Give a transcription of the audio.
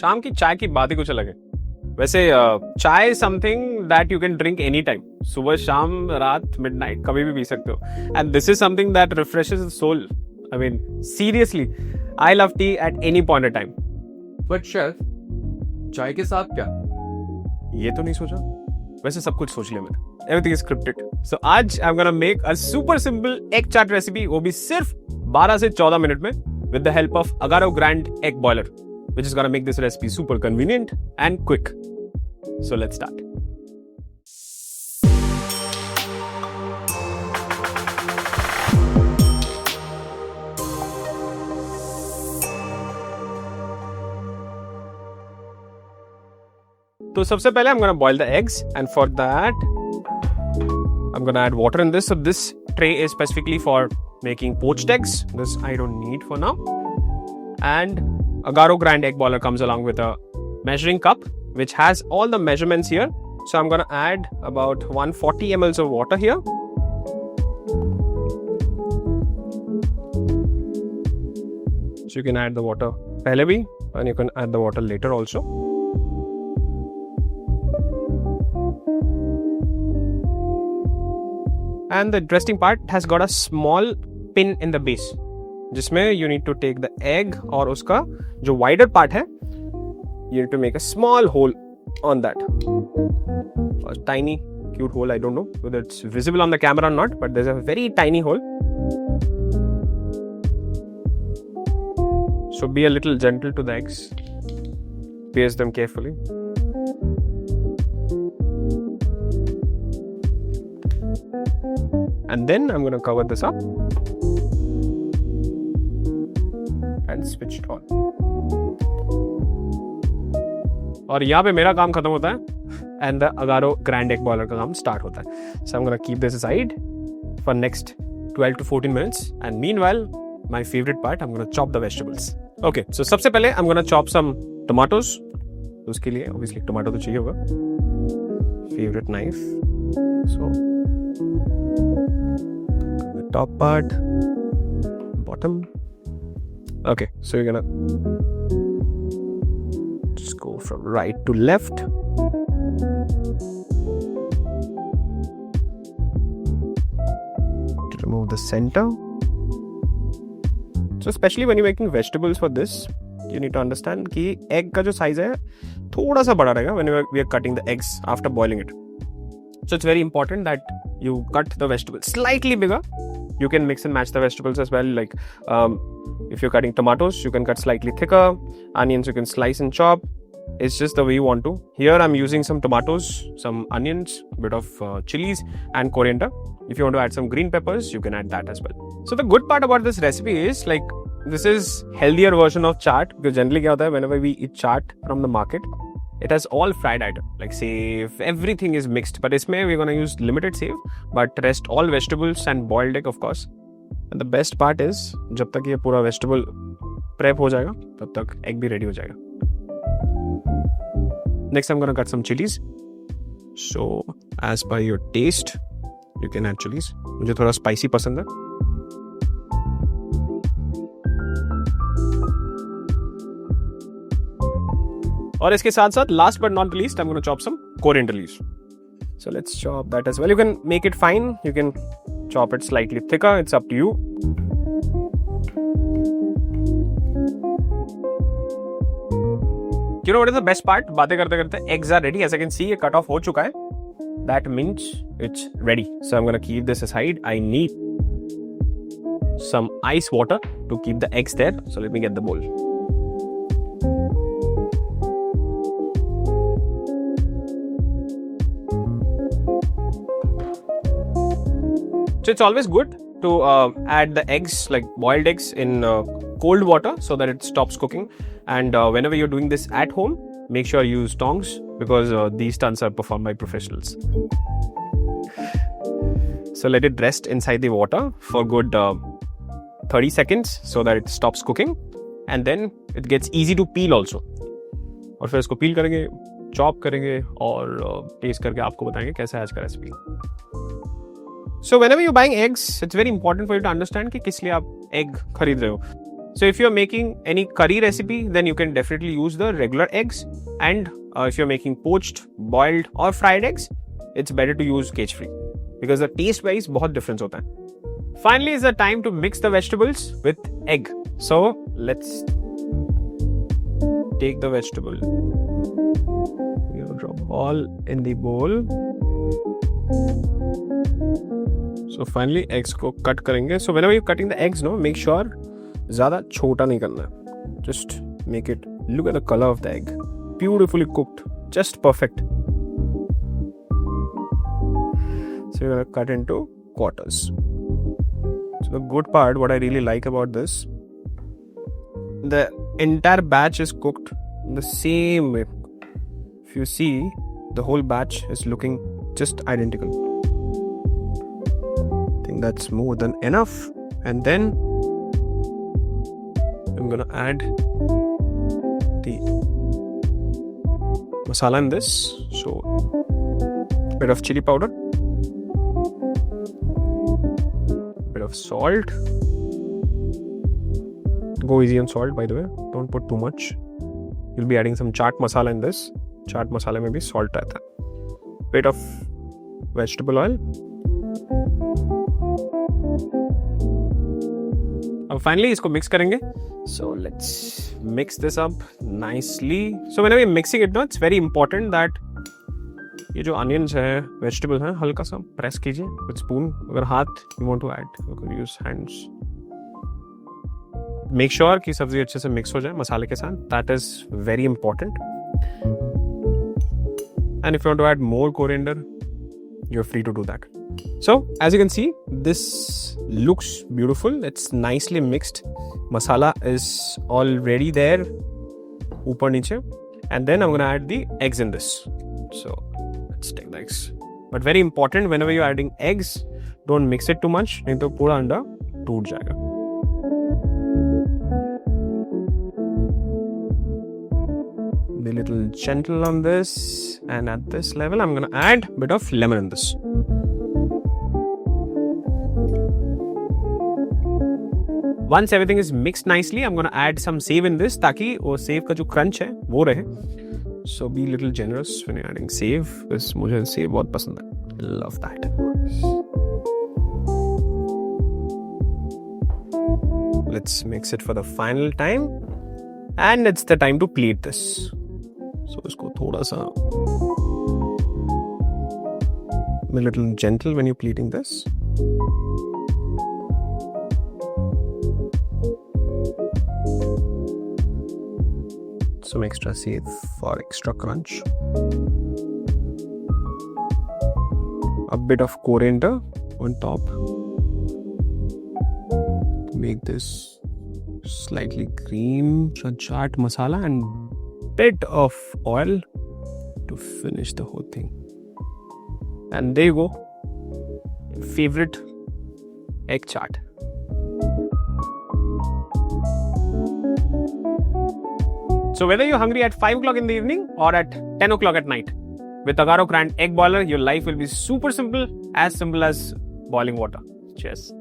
शाम की चाय की बात ही कुछ अलग है। वैसे chai something that you can drink any time, सुबह शाम रात मिडनाइट कभी भी पी सकते हो, and this is something that refreshes the soul. I mean seriously I love tea at any point of time. But chef, चाय के साथ क्या? ये तो नहीं सोचा, वैसे सब कुछ सोच लिया मैंने, एवरीथिंग इज स्क्रिप्टेड। सो आज I am gonna make a super simple egg chaat recipe, वो भी सिर्फ 12 से 14 मिनट में, with the help of Agaro Grand Egg Boiler, which is gonna make this recipe super convenient and quick. So let's start. तो सबसे पहले I'm gonna boil the eggs, and for that I'm gonna add water in this. So this tray is specifically for making poached eggs. This I don't need for now. And Agaro Grand Egg Boiler comes along with a measuring cup which has all the measurements here. So I'm gonna add about 140 ml of water here. So you can add the water pehle bhi, and you can add the water later also. And the interesting part, it has got a small pin in the base, जिसमें you need to take the egg और उसका जो wider part है, you need to make a small hole on that. A tiny cute hole, I don't know whether it's visible on the camera or not, but there's a very tiny hole. So be a little gentle to the eggs. Pierce them carefully. And then I'm going to cover this up and switch it on. और यहाँ पे मेरा काम खत्म होता है and the Agaro Grand Egg Boiler का काम start होता है. So I'm going to keep this aside for next 12 to 14 minutes, and meanwhile my favorite part, I'm going to chop the vegetables. Okay, so सबसे पहले I'm going to chop some tomatoes. तो उसके लिए obviously tomato तो चाहिए होगा. Favorite knife. So top part, bottom. Okay, so you're gonna just go from right to left. To remove the center. So especially when you're making vegetables for this, you need to understand कि egg का जो size है थोड़ा सा बड़ा रहेगा when we are cutting the eggs after boiling it. So it's very important that you cut the vegetables slightly bigger. You can mix and match the vegetables as well. Like if you're cutting tomatoes, you can cut slightly thicker. Onions you can slice and chop. It's just the way you want to. Here I'm using some tomatoes, some onions, a bit of chilies and coriander. If you want to add some green peppers, you can add that as well. So the good part about this recipe is like this is healthier version of chaat, because generally क्या होता है, whenever we eat chaat from the market, it has all fried item like save, everything is mixed, but इसमें we're gonna use limited save, but rest all vegetables and boiled egg of course. And the best part is जब तक ये पूरा vegetable prep हो जाएगा तब तक egg भी ready हो जाएगा. Next I'm gonna cut some chilies. So as per your taste you can add chilies. मुझे थोड़ा spicy पसंद है. और इसके साथ साथ last but not least I'm going to chop some coriander leaves. So let's chop that as well. You can make it fine, you can chop it slightly thicker, it's up to you. You know what is the best part? बातें करते करते eggs are ready. As I can see, ये cut off हो चुका है. That means it's ready. So I'm going to keep this aside. I need some ice water to keep the eggs there. So let me get the bowl. So it's always good to add the eggs, like boiled eggs, in cold water so that it stops cooking. And whenever you're doing this at home, make sure you use tongs, because these stunts are performed by professionals. So let it rest inside the water for good 30 seconds so that it stops cooking, and then it gets easy to peel also. और फिर इसको peel करेंगे, chop करेंगे और taste करके आपको बताएंगे कैसा है आज का recipe. So whenever you're buying eggs, it's very important for you to understand कि किस लिए आप egg खरीद रहे हो. So if you're making any curry recipe, then you can definitely use the regular eggs. And if you're making poached, boiled or fried eggs, it's better to use cage-free because the taste wise बहुत difference होता है. Finally is the time to mix the vegetables with egg. So let's take the vegetable. You drop all in the bowl. So finally eggs को cut करेंगे. So whenever you're cutting the eggs, no, make sure ज़्यादा छोटा नहीं करना है. Just make it, look at the color of the egg. Beautifully cooked. Just perfect. So you're going to cut into quarters. So the good part, what I really like about this, the entire batch is cooked the same way. If you see, the whole batch is looking just identical. I think that's more than enough. And then I'm gonna add the masala in this. So a bit of chili powder, bit of salt. Go easy on salt, by the way. Don't put too much. You'll be adding some chaat masala in this. Chaat masala में भी salt रहता है. Bit of vegetable oil. अब finally इसको mix करेंगे. So let's mix this up nicely. So whenever you're mixing it, no, it's very important that ये जो onions है, vegetables हैं, हल्का सा press कीजिए with spoon. अगर हाथ you want to add, you can use hands. Make sure कि सब्जी अच्छे से mix हो जाए मसाले के साथ. That is very important. And if you want to add more coriander, you're free to do that. So as you can see, this looks beautiful. It's nicely mixed. Masala is already there, ऊपर नीचे. And then I'm gonna add the eggs in this. So let's take the eggs. But very important, whenever you're adding eggs, don't mix it too much, नहीं तो पूरा अंडा टूट जाएगा. Be a little gentle on this, and at this level I'm gonna add a bit of lemon in this. Once everything is mixed nicely, I'm gonna add some save in this ताकि वो save का जो crunch है वो रहे. So be a little generous when you're adding save, because मुझे save बहुत पसंद है. Love that. Let's mix it for the final time, and it's the time to plate this. So इसको थोड़ा सा be a little gentle when you're pleating this. Some extra save for extra crunch. A bit of coriander on top. Make this slightly green. Chaat masala and bit of oil to finish the whole thing. And there you go. Favorite egg chaat. So whether you're hungry at 5 o'clock in the evening or at 10 o'clock at night, with Agaro Grand Egg Boiler, your life will be super simple as boiling water. Cheers.